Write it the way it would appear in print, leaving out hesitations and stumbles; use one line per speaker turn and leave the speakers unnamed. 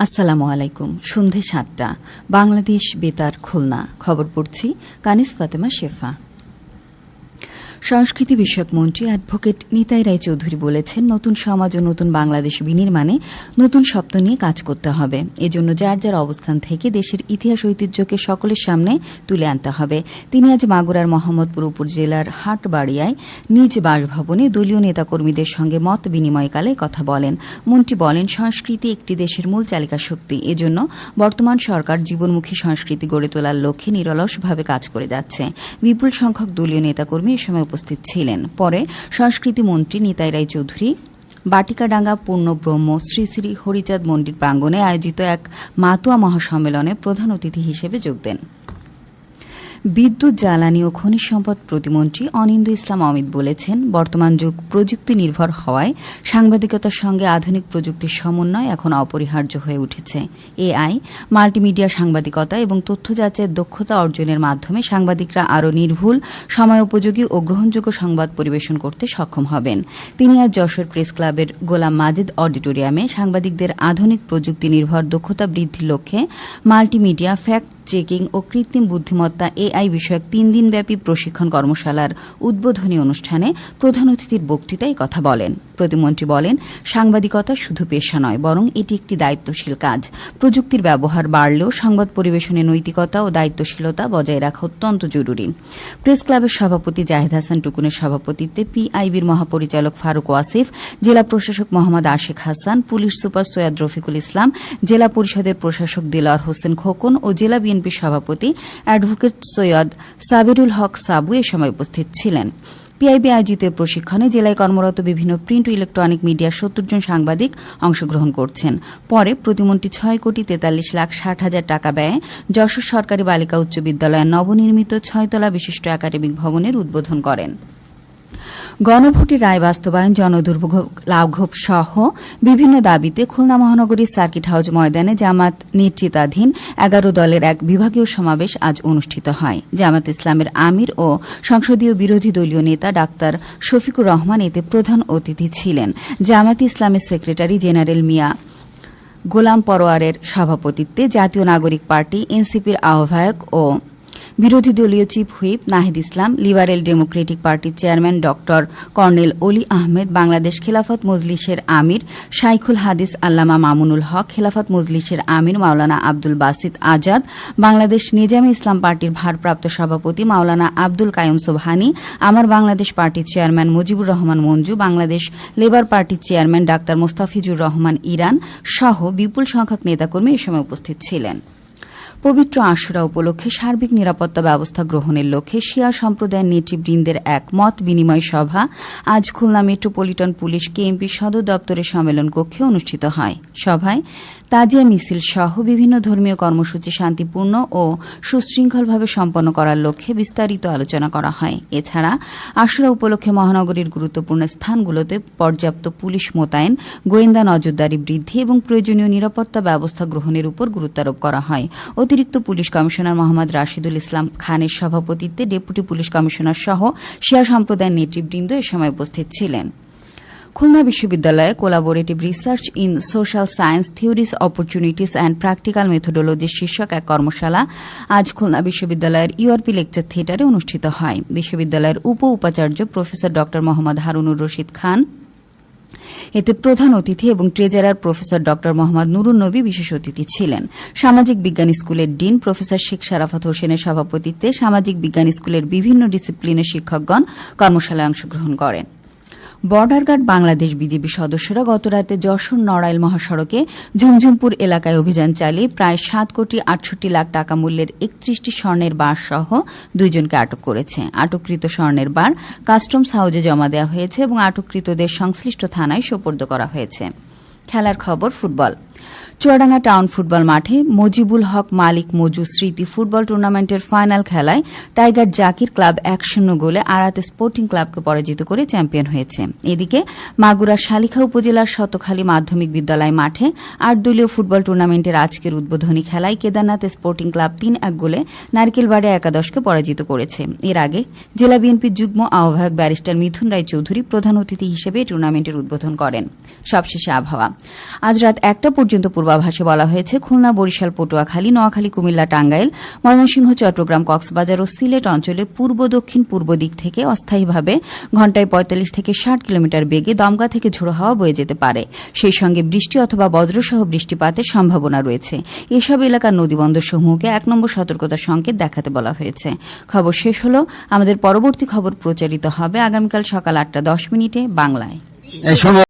আসসালামু আলাইকুম। সন্ধে ৭টা, বাংলাদেশ বেতার খুলনা। খবর পড়ছি কানিস ফাতেমা শেফা। সংস্কৃতি বিষয়ক মন্ত্রী অ্যাডভোকেট নিতাই রায় চৌধুরী বলেছেন, নতুন সমাজ ও নতুন বাংলাদেশ বিনির্মাণে নতুন স্বপ্ন নিয়ে কাজ করতে হবে। এজন্য যার যার অবস্থান থেকে দেশের ইতিহাস ঐতিহ্যকে সকলের সামনে তুলে আনতে হবে। তিনি আজ মাগুরার মোহাম্মদপুর উপজেলার হাটবাড়িয়ায় নিজ বাসভবনে দলীয় নেতাকর্মীদের সঙ্গে মত বিনিময়কালে কথা বলেন। মন্ত্রী বলেন, সংস্কৃতি একটি দেশের মূল চালিকা শক্তি। এজন্য বর্তমান সরকার জীবনমুখী সংস্কৃতি গড়ে তোলার লক্ষ্যে নিরলসভাবে কাজ করে যাচ্ছে। বিপুল সংখ্যক দলীয় নেতাকর্মী এ সময় উপস্থিত ছিলেন। পরে সংস্কৃতি মন্ত্রী নিতাই রায় চৌধুরী বাটিকাডাঙ্গা পূর্ণব্রহ্ম শ্রী শ্রী হরিচাঁদ মন্দির প্রাঙ্গণে আয়োজিত এক মাতুয়া মহাসম্মেলনে প্রধান অতিথি হিসেবে যোগ দেন। বিদ্যুৎ, জ্বালানি ও খনিজ সম্পদ প্রতিমন্ত্রী অনিন্দ্য ইসলাম অমিত বলেছেন, বর্তমান যুগ প্রযুক্তি নির্ভর হওয়ায় সাংবাদিকতার সঙ্গে আধুনিক প্রযুক্তির সমন্বয় এখন অপরিহার্য হয়ে উঠেছে। এআই, মাল্টিমিডিয়া সাংবাদিকতা এবং তথ্য যাচাইয়ের দক্ষতা অর্জনের মাধ্যমে সাংবাদিকরা আরও নির্ভুল, সময়োপযোগী ও গ্রহণযোগ্য সংবাদ পরিবেশন করতে সক্ষম হবেন। তিনি আজ যশোর প্রেস ক্লাবের গোলাম মাজেদ অডিটোরিয়ামে সাংবাদিকদের আধুনিক প্রযুক্তি নির্ভর দক্ষতা বৃদ্ধির লক্ষ্যে মাল্টিমিডিয়া, ফ্যাক্ট চেকিং ও কৃত্রিম বুদ্ধিমত্তা এআই বিষয়ক 3 দিনব্যাপী প্রশিক্ষণ কর্মশালার উদ্বোধনী অনুষ্ঠানে প্রধান অতিথির বক্তৃতায় কথা বলেন। প্রতিমন্ত্রী বলেন, সাংবাদিকতা শুধু পেশা নয়, বরং এটি একটি দায়িত্বশীল কাজ। প্রযুক্তির ব্যবহার বাড়লেও সংবাদ পরিবেশনে নৈতিকতা ও দায়িত্বশীলতা বজায় রাখা অত্যন্ত জরুরি। প্রেস ক্লাবের সভাপতি জাহেদ হাসান টুকুনের সভাপতিত্বে পিআইবির মহাপরিচালক ফারুক ওয়াসিফ, জেলা প্রশাসক মোহাম্মদ আশিক হাসান, পুলিশ সুপার সৈয়দ রফিকুল ইসলাম, জেলা পরিষদের প্রশাসক দিলাওয়ার হোসেন খোকন ও জেলা বিএনপির সভাপতি অ্যাডভোকেট সৈয়দ সাবিরুল হক সাবু এ সময় উপস্থিত ছিলেন। পিআইবি আয়োজিত প্রশিক্ষণে জেলায় কর্মরত বিভিন্ন প্রিন্ট ও ইলেকট্রনিক মিডিয়ার ৭০ জন সাংবাদিক অংশগ্রহণ করছেন। পরে প্রতিমন্ত্রী ৬,৪৩,৬০,০০০ টাকা ব্যয়ে যশোর সরকারি বালিকা উচ্চ বিদ্যালয়ের নবনির্মিত ৬ তলা বিশিষ্ট একাডেমিক ভবনের উদ্বোধন করেন। গণভোটের রায় বাস্তবায়ন, জনদুর্ভোগ লাঘব সহ বিভিন্ন দাবিতে খুলনা মহানগরীর সার্কিট হাউস ময়দানে জামাত নেতৃত্বাধীন 11 দলের এক বিভাগীয় সমাবেশ আজ অনুষ্ঠিত হয়। জামাত ইসলামের আমির ও সংসদীয় বিরোধী দলীয় নেতা ডাক্তার শফিকুর রহমান এতে প্রধান অতিথি ছিলেন। জামাত ইসলামের সেক্রেটারি জেনারেল মিয়া গোলাম পরোয়ারের সভাপতিত্বে জাতীয় নাগরিক পার্টি এনসিপির আহ্বায়ক ও বিরোধী দলীয় chief whip Nahid Islam, liberal Democratic পার্টির চেয়ারম্যান ড কর্নেল অলি আহমেদ, বাংলাদেশ খেলাফত মজলিসের আমির শাইখুল হাদিস আল্লামা মামুনুল হক, খেলাফত মজলিসের আমির মাওলানা আব্দুল বাসিত আজাদ, বাংলাদেশ নিজামে ইসলাম পার্টির ভারপ্রাপ্ত সভাপতি মাওলানা আব্দুল কায়ুম সোবহানি, আমার বাংলাদেশ পার্টির চেয়ারম্যান মুজিবুর রহমান মঞ্জু, বাংলাদেশ লেবার পার্টির চেয়ারম্যান ডাক্তার মোস্তাফিজুর রহমান ইরান সহ বিপুল সংখ্যক নেতাকর্মী এ সময় উপস্থিত ছিলেন। পবিত্র আশুরা উপলক্ষে সার্বিক নিরাপত্তা ব্যবস্থা গ্রহণের লক্ষ্যে শিয়া সম্প্রদায়ের নেতৃবৃন্দের এক মত বিনিময় সভা আজ খুলনা মেট্রোপলিটন পুলিশ কেএমপি সদর দপ্তরের সম্মেলন কক্ষে অনুষ্ঠিত হয়। সভায় তাজিয়া মিছিল সহ বিভিন্ন ধর্মীয় কর্মসূচি শান্তিপূর্ণ ও সুশৃঙ্খলভাবে সম্পন্ন করার লক্ষ্যে বিস্তারিত আলোচনা করা হয়। এছাড়া আশুরা উপলক্ষে মহানগরীর গুরুত্বপূর্ণ স্থানগুলোতে পর্যাপ্ত পুলিশ মোতায়েন, গোয়েন্দা নজরদারি বৃদ্ধি এবং প্রয়োজনীয় নিরাপত্তা ব্যবস্থা গ্রহণের উপর গুরুত্বারোপ করা হয়। অতিরিক্ত পুলিশ কমিশনার মোহাম্মদ রাশিদুল ইসলাম খানের সভাপতিত্বে ডেপুটি পুলিশ কমিশনার সহ শিয়া সম্প্রদায়ের নেতৃবৃন্দ এ সময় উপস্থিত ছিলেন। খুলনা বিশ্ববিদ্যালয়ে collaborative research in social science theories, opportunities and practical methodology শীর্ষক এক কর্মশালা আজ খুলনা বিশ্ববিদ্যালয়ের ইউআরপি লেকচার থিয়েটারে অনুষ্ঠিত হয়। বিশ্ববিদ্যালয়ের উপাচার্য প্রফেসর ড মোহাম্মদ হারুনুর রশিদ খান এতে প্রধান অতিথি এবং ট্রেজারার প্রফেসর ড মোহাম্মদ নুরুন নবী বিশেষ অতিথি ছিলেন। সামাজিক বিজ্ঞান স্কুলের ডিন প্রফেসর শেখ শারাফত হোসেনের সভাপতিত্বে সামাজিক বিজ্ঞান স্কুলের বিভিন্ন ডিসিপ্লিনের শিক্ষকগণ কর্মশালায় অংশগ্রহণ করেন। বর্ডার গার্ড বাংলাদেশ বিজিবি সদস্যরা গতরাতে যশোর নড়াইল মহাসড়কে ঝুমঝুমপুর এলাকায় অভিযান চালিয়ে প্রায় 7,68,00,000 টাকা মূল্যের 31টি স্বর্ণের বার সহ 2 জনকে আটক করেছে। আটককৃত স্বর্ণের বার কাস্টমস হাউজে জমা দেওয়া হয়েছে এবং আটককৃতদের সংশ্লিষ্ট থানায় সোপর্দ করা হয়েছে। খেলার খবর, ফুটবল। চুয়াডাঙ্গা টাউন ফুটবল মাঠে মজিবুল হক মালিক মজু স্মৃতি ফুটবল টুর্নামেন্টের ফাইনাল খেলায় টাইগার জাকির ক্লাব 1-0 গোলে আরাতে স্পোর্টিং ক্লাবকে পরাজিত করে চ্যাম্পিয়ন হয়েছে। এদিকে মাগুরা শালিখা উপজেলার শতখালী মাধ্যমিক বিদ্যালয় মাঠে 8 দলীয় ফুটবল টুর্নামেন্টের আজকের উদ্বোধনী খেলায় কেদারনাথ স্পোর্টিং ক্লাব 3-1 গোলে নারকেলবাড়িয়া একাদশকে পরাজিত করেছে। এর আগে জেলা বিএনপির যুগ্ম আহ্বায়ক ব্যারিস্টার মিথুন রায় চৌধুরী প্রধান অতিথি হিসেবে টুর্নামেন্টের উদ্বোধন করেন। সবশেষে আবহাওয়া। আজ রাত 1টা পর্যন্ত পূর্বাভাসে বলা হয়েছে খুলনা, বরিশাল, পটুয়াখালী, নোয়াখালী, কুমিল্লা, টাঙ্গাইল, ময়মনসিংহ, চট্টগ্রাম, কক্সবাজার ও সিলেট অঞ্চলে পূর্ব দক্ষিণ পূর্ব দিক থেকে অস্থায়ীভাবে ঘণ্টায় ৪৫ থেকে ৬০ কিলোমিটার বেগে দমকা থেকে ঝোড়ো হাওয়া বয়ে যেতে পারে। সেই সঙ্গে বৃষ্টি অথবা বজ্রসহ বৃষ্টিপাতের সম্ভাবনা রয়েছে। এসব এলাকার নদীবন্দরসমূহকে ১ নম্বর সতর্কতা সংকেত দেখাতে বলা হয়েছে। খবর শেষ হলো। আমাদের পরবর্তী খবর প্রচারিত হবে আগামীকাল সকাল ৮টা ১০ মিনিটে বাংলায়।